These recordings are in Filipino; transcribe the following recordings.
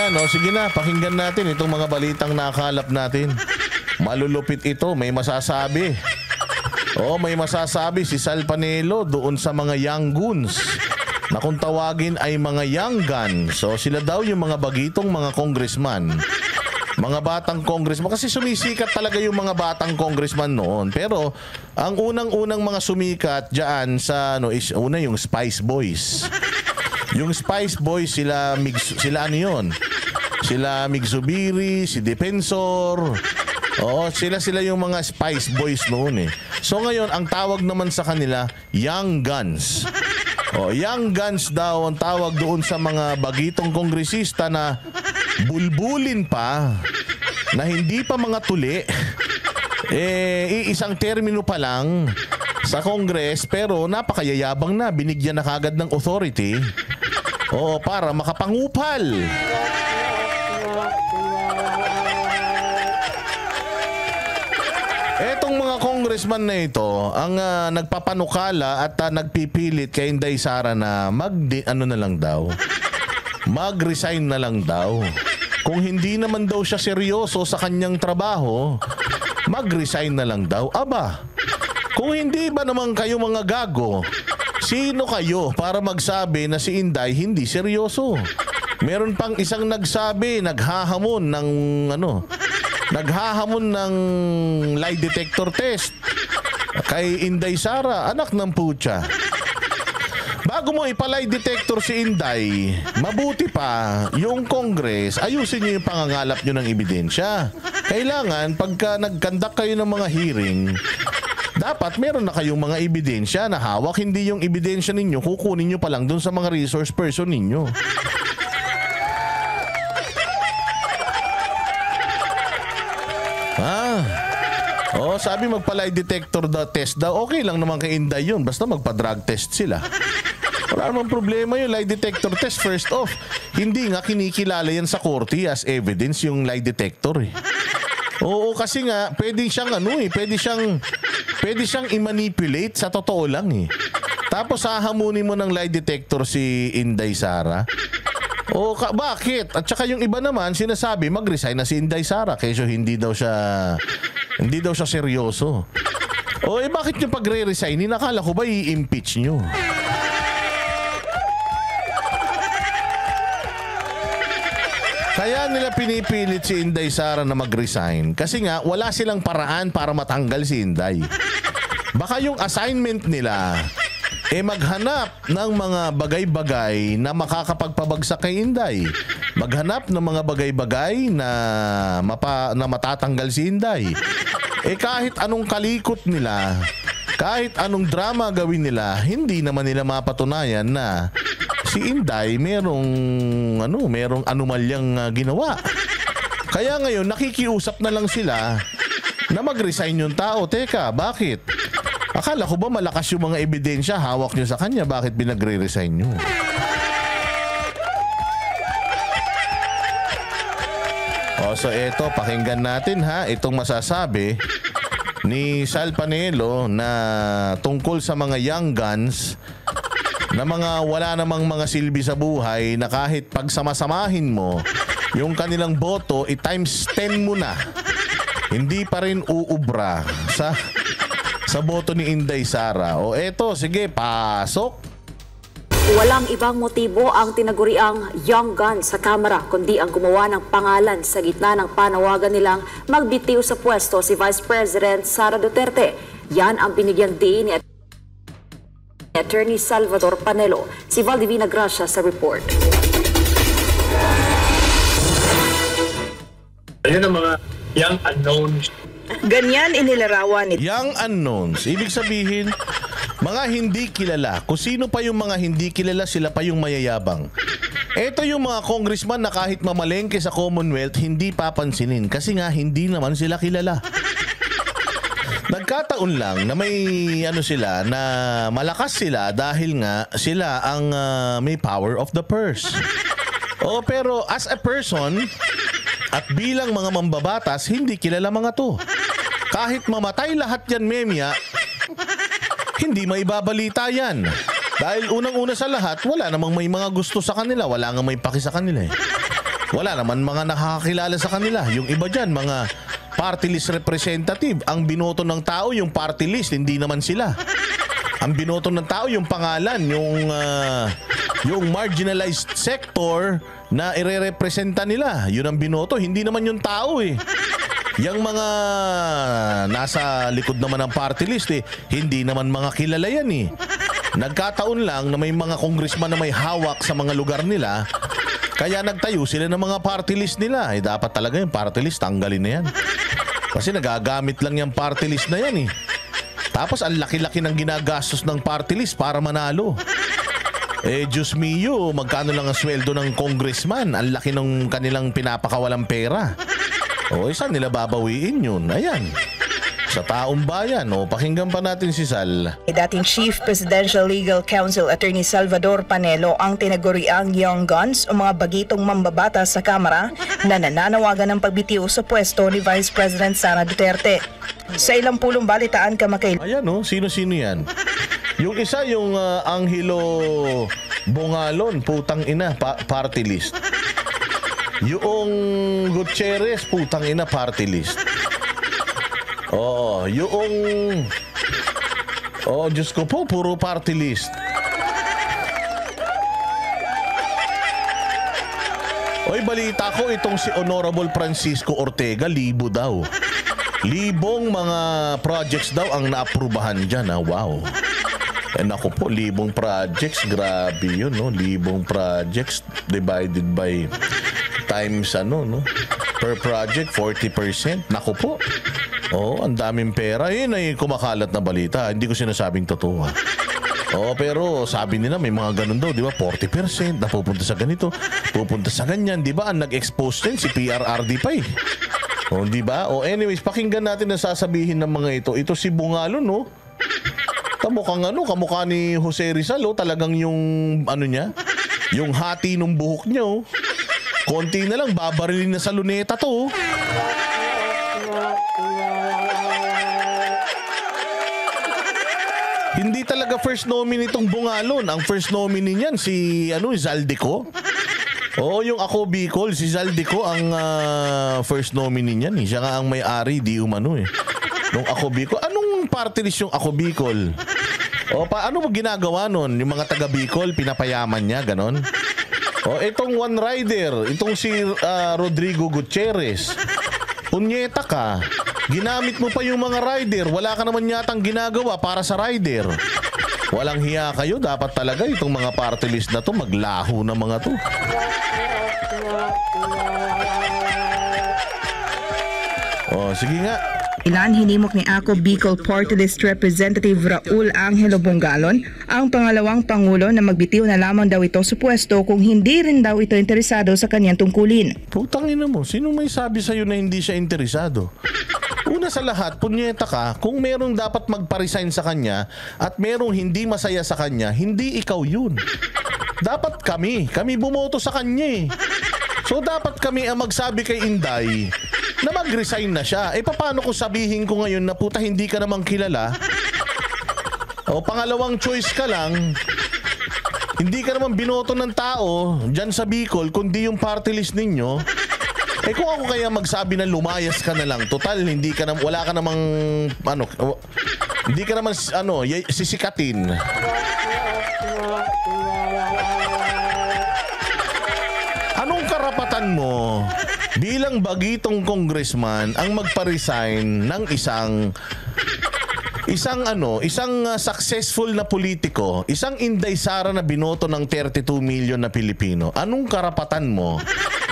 Ayan, sige na, pakinggan natin itong mga balitang nakalap natin. Malulupit ito, may masasabi. May masasabi si Sal Panelo doon sa mga young goons na kung tawagin ay mga young guns. So sila daw yung mga bagitong mga congressman. Mga batang congressman. Kasi sumisikat talaga yung mga batang congressman noon. Pero ang unang-unang mga sumikat dyan sa is una yung Spice Boys. Yung Spice Boys, sila ano yun? Sila Mig Zubiri, si Defensor. Sila yung mga Spice Boys noon eh. So ngayon, ang tawag naman sa kanila, Young Guns. Young Guns daw ang tawag doon sa mga bagitong kongresista na bulbulin pa, na hindi pa mga tuli. Isang termino pa lang sa Congress, pero napakayayabang na, binigyan na kagad ng authority para makapangupal. Etong mga congressman na ito ang nagpapanukala at nagpipilit kay Inday Sara na mag-resign na lang daw. Kung hindi naman daw siya seryoso sa kanyang trabaho, mag-resign na lang daw. Aba, kung hindi ba naman kayo mga gago, sino kayo para magsabi na si Inday hindi seryoso? Meron pang isang nagsabi, naghahamon ng lie detector test kay Inday Sara, anak ng putya. Bago mo ipalay detector si Inday, mabuti pa yung Congress, ayusin niyo yung pangangalap niyo ng ebidensya. Kailangan pagka nag-conduct kayo ng mga hearing, dapat meron na kayong mga ebidensya na hawak, hindi yung ebidensya ninyo kukunin niyo pa lang dun sa mga resource person ninyo. Sabi magpa-lie detector test daw. Okay lang naman kay Inday yun. Basta magpa-drug test sila. Wala namang problema yung lie detector test. First off, hindi nga kinikilala yan sa korte as evidence yung lie detector eh. Kasi nga, pwede siyang i-manipulate sa totoo lang eh. Tapos hahamunin mo ng lie detector si Inday Sara. Bakit? At saka yung iba naman sinasabi mag-resign na si Inday Sara kesyo hindi daw siya seryoso. Bakit yung pagre-resign? Nakala ko ba i-impeach nyo? Kaya nila pinipilit si Inday Sara na mag-resign kasi nga wala silang paraan para matanggal si Inday. Baka yung assignment nila maghanap ng mga bagay-bagay na makakapagpabagsak kay Inday. Maghanap ng mga bagay-bagay na matatanggal si Inday. Kahit anong kalikot nila, kahit anong drama gawin nila, hindi naman nila mapatunayan na si Inday merong anomalyang ginawa. Kaya ngayon nakikiusap na lang sila na mag-resign yung tao. Teka, bakit? Akala ko ba malakas yung mga ebidensya hawak nyo sa kanya? Bakit binagre-resign nyo? So eto, pakinggan natin itong masasabi ni Sal Panelo na tungkol sa mga young guns na mga wala namang mga silbi sa buhay na kahit pagsamasamahin mo yung kanilang boto, times 10 mo na. Hindi pa rin uubra sa boto ni Inday Sara. Eto, sige, pasok. Walang ibang motibo ang tinaguriang young gun sa Kamara kundi ang gumawa ng pangalan sa gitna ng panawagan nilang magbitiw sa pwesto si Vice President Sara Duterte. Yan ang binigyang din ni Attorney Salvador Panelo. Si Valdivina Gracia sa report. Ayun ang mga young unknowns. Ganyan inilarawan nito. Young unknowns. Ibig sabihin, mga hindi kilala. Kung sino pa yung mga hindi kilala, sila pa yung mayayabang. Ito yung mga congressman na kahit mamalengke sa Commonwealth, hindi papansinin. Kasi nga, hindi naman sila kilala. Nagkataon lang na may sila, na malakas sila dahil nga sila ang may power of the purse. Pero as a person, at bilang mga mambabatas, hindi kilala mga to. Kahit mamatay lahat yan, Memya, hindi maibabalita yan. Dahil unang-una sa lahat, wala namang may mga gusto sa kanila. Wala nga may paki sa kanila eh. Wala naman mga nakakakilala sa kanila. Yung iba dyan, mga party list representative. Ang binoto ng tao, yung party list, hindi naman sila. Ang binoto ng tao, yung pangalan, yung marginalized sector na ire-representa nila. Yun ang binoto, hindi naman yung tao eh. Yang mga nasa likod naman ng party list eh, hindi naman mga kilala yan eh. Nagkataon lang na may mga congressman na may hawak sa mga lugar nila, kaya nagtayo sila ng mga party list nila. Eh dapat talaga yung party list, tanggalin na yan. Kasi nagagamit lang yung party list na yan eh. Tapos ang laki-laki ng ginagastos ng party list para manalo. Eh Diyos mio, magkano lang ang sweldo ng congressman? Ang laki ng kanilang pinapakawalang pera. O saan nila babawiin yun? Ayan. Sa taong bayan, pakinggan pa natin si Sal. Dating Chief Presidential Legal Counsel Attorney Salvador Panelo ang tinaguriang young guns o mga bagitong mambabatas sa Kamara na nananawagan ng pagbitiw sa pwesto ni Vice President Sara Duterte. Sa ilang pulong balitaan kamakailan. Ayan sino-sino yan? Yung isa yung Angelo Bongalon, putang ina, party list. Yung Gutierrez, putang ina, party list. Diyos ko po, puro party list. Oy, balita ko itong si Honorable Francisco Ortega, libo daw. Libong mga projects daw ang naaprubahan dyan. Wow. Naku po, libong projects. Grabe yun, no? Libong projects divided by times per project, 40%. Naku po. Ang daming pera. Yun ay kumakalat na balita. Hindi ko sinasabing totoo. Pero sabi nila may mga ganun daw, di ba? 40% na pupunta sa ganito, pupunta sa ganyan, di ba? Ang nag-expose din si PRRD pa eh. Di ba? Anyways, pakinggan natin ang sasabihin ng mga ito. Ito si Bungalon, no? Kamukha ni Jose Rizal, talagang yung niya, yung hati ng buhok niya, konti na lang, babarilin na sa luneta to. Hindi talaga first nominee itong Bungalon. Ang first nominee niyan si Zaldico. Yung Ako Bicol, si Zaldico ang first nominee niyan. Siya nga ang may-ari, di umano eh. Nung Ako Bicol. Anong party list yung Ako Bicol? Ano mo ginagawa nun? Yung mga taga Bicol, pinapayaman niya, ganon? Itong One Rider, itong si Rodrigo Gutierrez. Punyeta ka. Ginamit mo pa yung mga rider. Wala ka naman yatang ginagawa para sa rider. Walang hiya kayo. Dapat talaga itong mga party list na to maglaho na mga to. Sige nga. Ilan hinimok ni Ako Bicol Party List Representative Raul Angelo Bongalon ang pangalawang pangulo na magbitiw na lamang daw ito sa pwesto kung hindi rin daw ito interesado sa kanyang tungkulin. Putang ina mo, sino may sabi sa'yo na hindi siya interesado? Una sa lahat, punyeta ka, kung merong dapat magpa-resign sa kanya at merong hindi masaya sa kanya, hindi ikaw yun. Dapat kami bumoto sa kanya eh. So dapat kami ang magsabi kay Inday na mag-resign na siya. Paano ko sabihin ko ngayon na puta hindi ka namang kilala? Pangalawang choice ka lang. Hindi ka naman binoto ng tao dyan sa Bicol kundi yung party list ninyo. Kung ako kaya magsabi na lumayas ka na lang, total hindi ka na, wala ka namang hindi ka naman sisikatin. Anong karapatan mo bilang bagitong congressman ang magpa-resign ng isang successful na politiko, isang Inday Sara na binoto ng 32 million na Pilipino? Anong karapatan mo?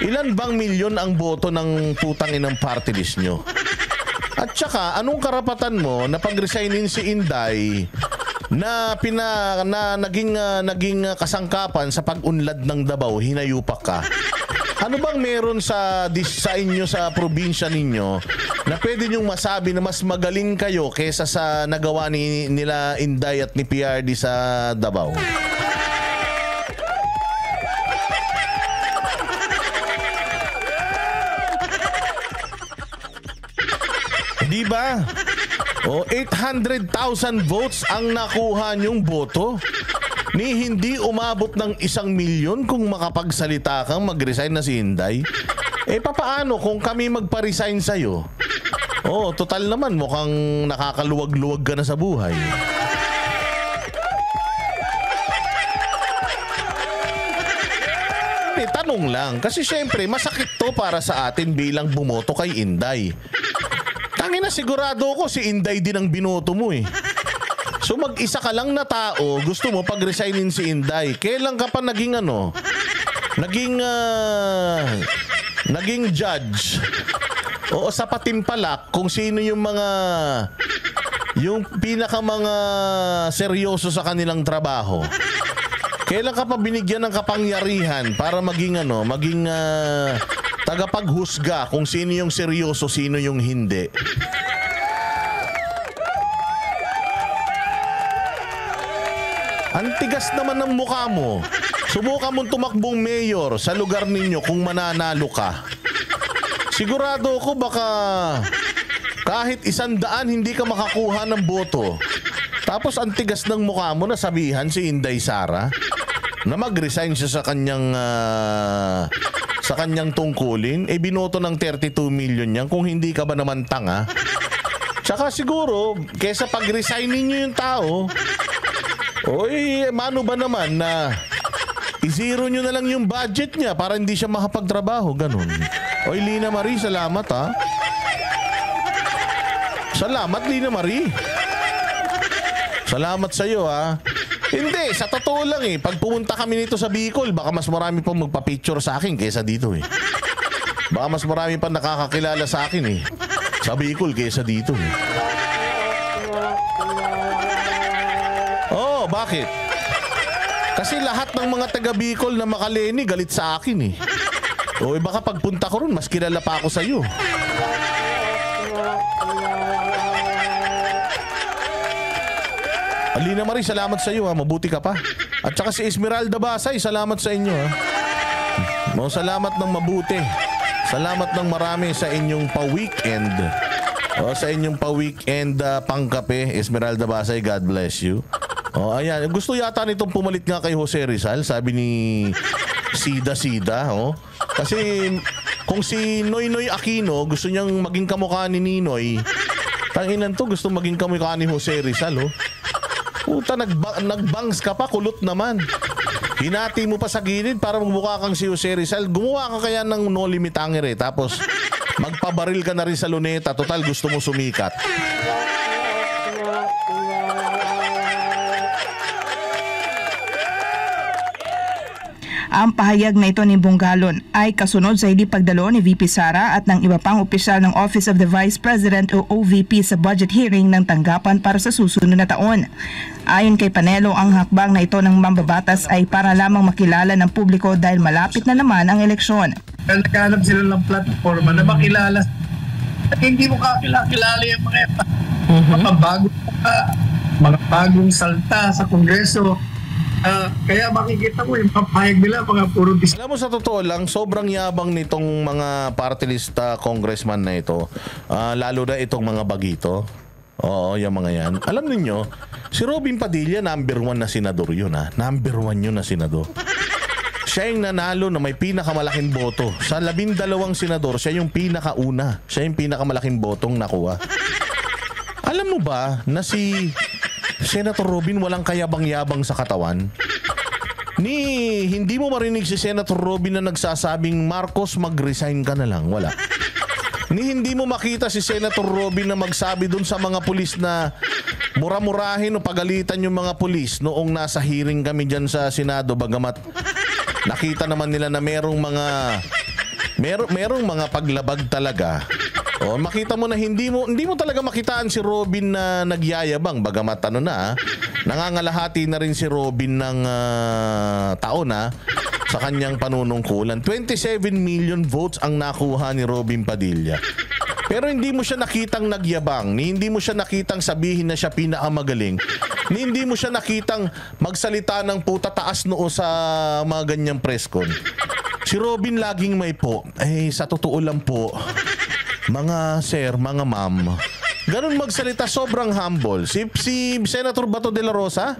Ilan bang milyon ang boto ng putang inang party list nyo? At saka, anong karapatan mo na pag-resignin si Inday na naging kasangkapan sa pag-unlad ng Davao, hinayupak ka? Ano bang meron sa inyo sa probinsya ninyo na pwede nyong masabi na mas magaling kayo kesa sa nagawa nila Inday at ni PRD sa Davao? Di ba? 800,000 votes ang nakuha niyong boto. Ni hindi umabot ng 1 milyon kung makapagsalita kang mag-resign na si Inday. Papaano kung kami magpa-resign sa'yo? Total naman mukhang nakakaluwag-luwag ka na sa buhay. Tanong lang. Kasi syempre, masakit to para sa atin bilang bumoto kay Inday. Tangina, sigurado ko si Inday din ang binoto mo eh. So mag-isa ka lang na tao, gusto mo pag-resignin si Inday. Kailan ka pa naging naging judge? O sa patimpalak kung sino yung pinaka mga seryoso sa kanilang trabaho. Kailan ka pa binigyan ng kapangyarihan para maging tagapaghusga kung sino yung seryoso, sino yung hindi? Ang tigas naman ng mukha mo. Subukan mong tumakbong mayor sa lugar ninyo kung mananalo ka. Sigurado ko baka kahit 100 hindi ka makakuha ng boto. Tapos ang tigas ng mukha mo na sabihan si Inday Sara na mag-resign siya sa kanyang tungkulin, binoto ng 32 million yan kung hindi ka ba naman tanga. Tsaka siguro, kesa pag-resign ninyo yung tao, mano ba naman na i-zero nyo na lang yung budget niya para hindi siya makapagtrabaho, ganun. Lina Marie, salamat ha. Salamat, Lina Marie. Salamat sa'yo ha. Hindi, sa totoo lang pag pumunta kami nito sa Bicol, baka mas marami pang magpa-picture sa akin kaysa dito Baka mas marami pang nakakakilala sa akin sa Bicol kaysa dito bakit? Kasi lahat ng mga taga Bicol na makaleni galit sa akin baka pagpunta ko ron, mas kilala pa ako sa'yo. Alina Marie, salamat sa iyo mabuti ka pa. At saka si Esmeralda Basay, salamat sa inyo salamat ng mabuti. Salamat ng marami sa inyong pa-weekend. Sa inyong pa-weekend pangkape, Esmeralda Basay, God bless you. Ayan, gusto yata nitong pumalit nga kay Jose Rizal, sabi ni Sida. Kasi kung si Noynoy Aquino gusto niyang maging kamukha ni Ninoy, tanginan to, gusto maging kamukha ni Jose Rizal Puta, nagbangs ka pa, kulot naman. Hinati mo pa sa gilid para magmukha kang si Jose Rizal. Gumawa ka kaya ng No Limit Angere, tapos magpabaril ka na rin sa luneta. Total, gusto mo sumikat. Ang pahayag na ito ni Bonggalon ay kasunod sa hindi pagdalo ni VP Sara at ng iba pang opisyal ng Office of the Vice President o OVP sa budget hearing ng tanggapan para sa susunod na taon. Ayon kay Panelo, ang hakbang na ito ng mambabatas ay para lamang makilala ng publiko dahil malapit na naman ang eleksyon. Naghanap sila ng platforma na makilala. Hindi mo kakilala yung mga bagong salta sa Kongreso. Kaya makikita mo yung papayag nila mga puro Alam mo, sa totoo lang, sobrang yabang nitong mga party list congressman na ito. Lalo na itong mga bagito. Oo, yung mga yan. Alam niyo, si Robin Padilla, number 1 na senador yun Number 1 yun na senador. Siya yung nanalo na may pinakamalaking boto. Sa 12 senador, siya yung pinakauna. Siya yung pinakamalaking botong nakuha. Alam mo ba na si Senator Robin walang kayabang-yabang sa katawan? Hindi mo marinig si Senator Robin na nagsasabing, Marcos, mag-resign ka na lang. Wala. Hindi mo makita si Senator Robin na magsabi dun sa mga pulis na mura-murahin o pagalitan yung mga pulis noong nasa hearing kami dyan sa Senado, bagamat nakita naman nila na merong mga paglabag talaga. Makita mo na hindi mo talaga makitaan si Robin na nagyayabang, bagamat nangangalahati na rin si Robin ng taon sa kanyang panunungkulan. 27 million votes ang nakuha ni Robin Padilla. Pero hindi mo siya nakitang nagyabang, hindi mo siya nakitang sabihin na siya pinakamagaling, hindi mo siya nakitang magsalita ng puta taas noo sa mga ganyang press con. Si Robin laging may po. Sa totoo lang po, mga sir, mga ma'am, ganun magsalita, sobrang humble. Si Senator Bato de la Rosa,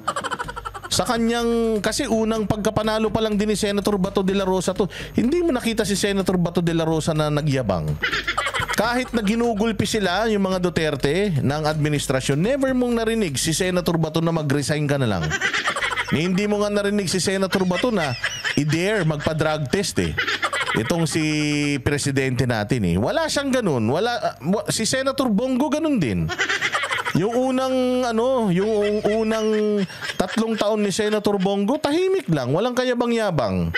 Sa kanyang, kasi unang pagkapanalo pa lang din ni Senator Bato de la Rosa to, hindi mo nakita si Senator Bato de la Rosa na nagyabang. Kahit na ginugulpi sila, yung mga Duterte ng administrasyon, never mong narinig si Senator Bato na mag-resign ka na lang. Hindi mo nga narinig si Senator Bato na i-dare magpa-drug test eh. Itong si presidente natin eh. Wala siyang ganun. Si Senator Bongo ganun din. Yung unang 3 taon ni Senator Bongo, tahimik lang, walang kayabang-yabang.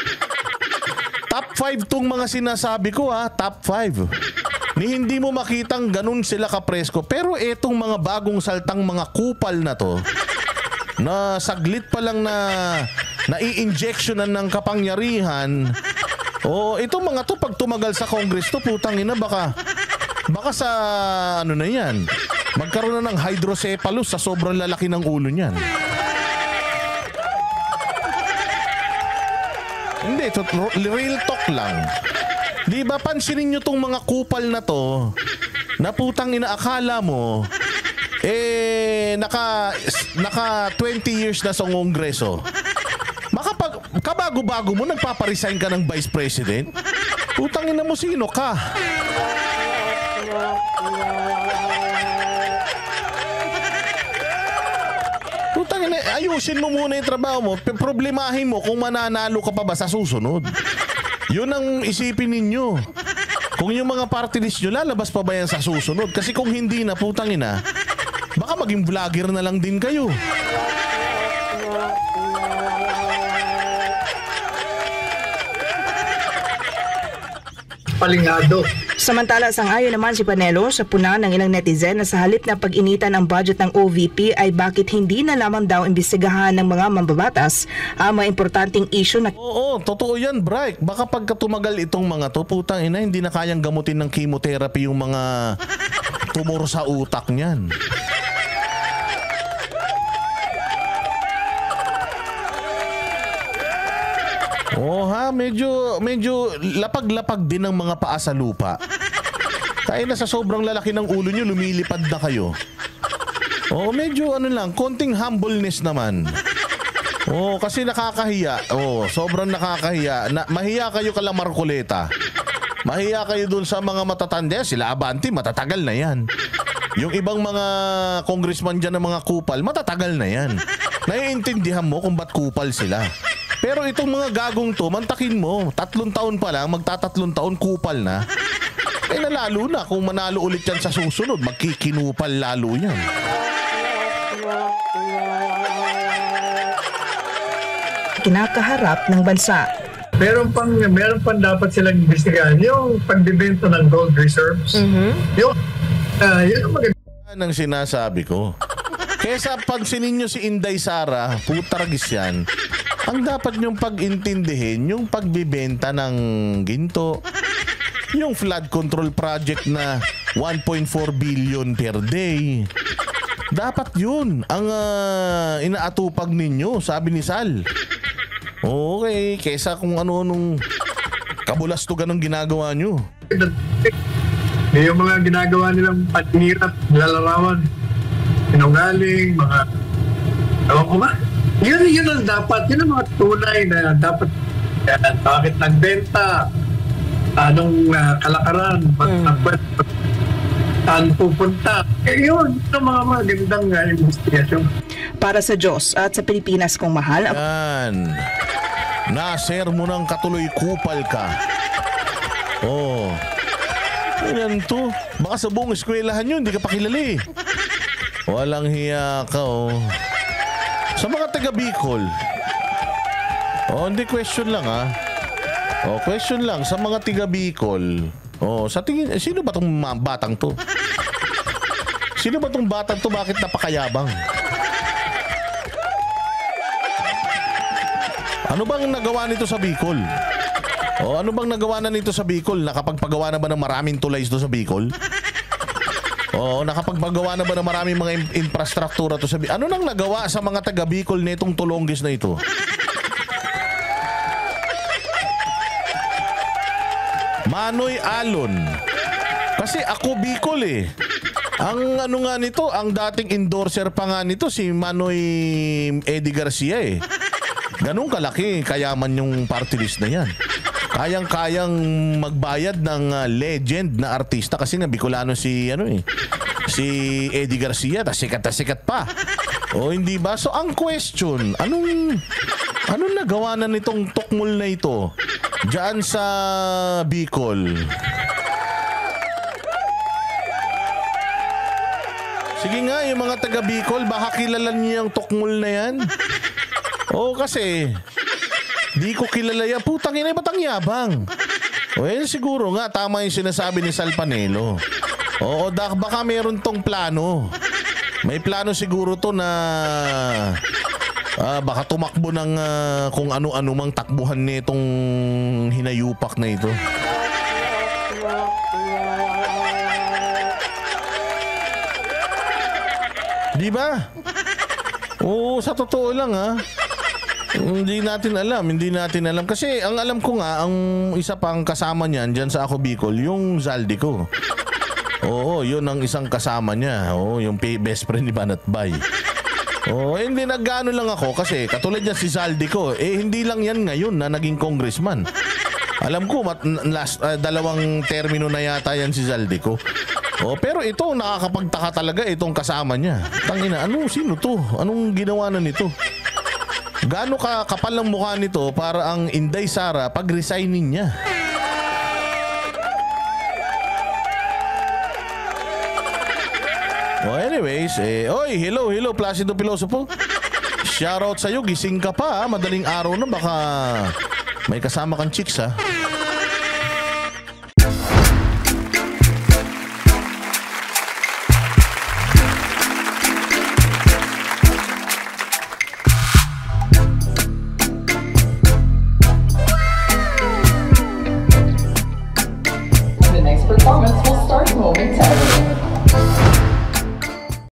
Top 5 tong mga sinasabi ko ha, top 5. Ni hindi mo makitang ganun sila kapresko. Pero etong mga bagong saltang mga kupal na to, na saglit pa lang na nai-injectionan ng kapangyarihan, itong mga to pag tumagal sa Congress to, putang ina, baka sa ano na yan, magkaroon na ng hydrocephalus sa sobrang lalaki ng ulo niyan. Hindi, real talk lang. Di ba pansinin nyo tong mga kupal na to, na putang ina, akala mo naka 20 years na sa Kongreso. Kabago-bago mo, nagpaparesign ka ng Vice President? Putang ina mo, sino ka? Putang ina, ayusin mo muna yung trabaho mo. Problemahin mo kung mananalo ka pa ba sa susunod. Yun ang isipin ninyo. Kung yung mga party list nyo, lalabas pa ba yan sa susunod? Kasi kung hindi na, putang ina, baka maging vlogger na lang din kayo. Palingado. Samantala, sang-ayon naman si Panelo sa puna ng ilang netizen na sa halip na pag-initan ang budget ng OVP ay bakit hindi na lamang daw imbestigahan ng mga mambabatas ang mga importanteng issue na... Oo, totoo yan, Bright. Baka pagka tumagal itong mga to, putang ina, hindi na kayang gamutin ng chemotherapy yung mga tumor sa utak niyan. Medyo lapag-lapag din ng mga paa sa lupa. Kaya na sa sobrang lalaki ng ulo nyo, lumilipad na kayo. Medyo konting humbleness naman. Kasi nakakahiya. Sobrang nakakahiya. Mahiya kayo kala Marcoleta. Mahiya kayo dun sa mga matatanda. Sila Abanti, matatagal na yan. Yung ibang mga congressman dyan ng mga kupal, matatagal na yan. Naiintindihan mo kung ba't kupal sila. Pero itong mga gagong to, mantakin mo, 3 taon pa lang, magta-3 taon, kupal na. Nalalo na kung manalo ulit yan sa susunod, magkikinupal lalo yan. Kinakaharap ng bansa. Meron pang dapat silang investigahan, yung pagbibenta ng gold reserves. Yun ang maganda. Yan ang sinasabi ko. Kesa pansinin nyo si Inday Sara, putaragis yan. Ang dapat nyong pag-intindihin, yung pagbibenta ng ginto, yung flood control project na 1.4 billion per day. Dapat yun ang inaatupag ninyo, sabi ni Sal. Okay, kesa kung ano-anong kabulastugan ang ginagawa nyo. Yung mga ginagawa nilang patinirap, lalarawan, sinungaling, mga... Ewan ko ba? Yun ang dapat. Yun ang mga tunay na dapat. Bakit nagbenta? Anong kalakaran? Saan pupunta? Yun ang mga magandang investigasyon. Para sa Diyos at sa Pilipinas kong mahal. Yan. Naser mo ng katuloy kupal ka. Yan to. Baka sa buong eskwelahan yun, hindi ka pa kilala eh. Walang hiya ka Sa mga taga Bicol. Hindi question lang question lang sa mga taga Bicol. Sa tingin, sino ba tong batang to? Sino ba tong batang to? Bakit napakayabang? Ano bang nagawa nito sa Bicol? Ano bang nagawa na nito sa Bicol? Nakapagpagawa na ba ng maraming tulay ito sa Bicol? Nakapagpagawa na ba ng maraming mga infrastruktura to sa Bicol? Ano nang nagawa sa mga taga Bicol nitong tulonggis na ito? Manoy Alon. Kasi ako Bicol eh. Ang ano nga nito, ang dating endorser pa nga nito si Manoy Eddie Garcia eh. Ganun kalaki, kayaman yung party list na yan. Kayang-kayang magbayad ng legend na artista kasi nga Bicolano si si Eddie Garcia, sikat na sikat pa. O hindi ba? So ang question, anong nagawa na nitong tukmol na ito diyan sa Bicol? Sige nga, yung mga taga Bicol, baka kilala niyo yung tukmol na yan? Oo, kasi di ko kilala yan. Putang ina, ba't ang yabang? Well, siguro nga, tama yung sinasabi ni Sal Panelo. Oo, baka meron tong plano. May plano siguro to na baka tumakbo ng kung ano-ano mang takbuhan nitong hinayupak na ito. Di ba? Oo, sa totoo lang Hindi natin alam. Kasi ang alam ko nga, ang isa pang kasama niyan dyan sa Ako Bicol, yung Zaldico. Oo, yun ang isang kasama niya. Oo, yung best friend ni Banat Bay. Oo, hindi naggaano lang ako kasi katulad niya si Zaldico, hindi lang yan ngayon na naging congressman. Alam ko, dalawang termino na yata yan si Zaldico. Oh, pero ito nakakapagtaka talaga itong kasama niya. Tangina, sino to? Anong ginawa na nito? Gaano ka kapal ang mukha nito para ang Inday Sara pag-resignin niya? Oh, anyways, oy, hello Placido Pilosopo. Shoutout sa'yo, gising ka pa madaling araw na, baka may kasama kang chicks The next performance will start momentarily.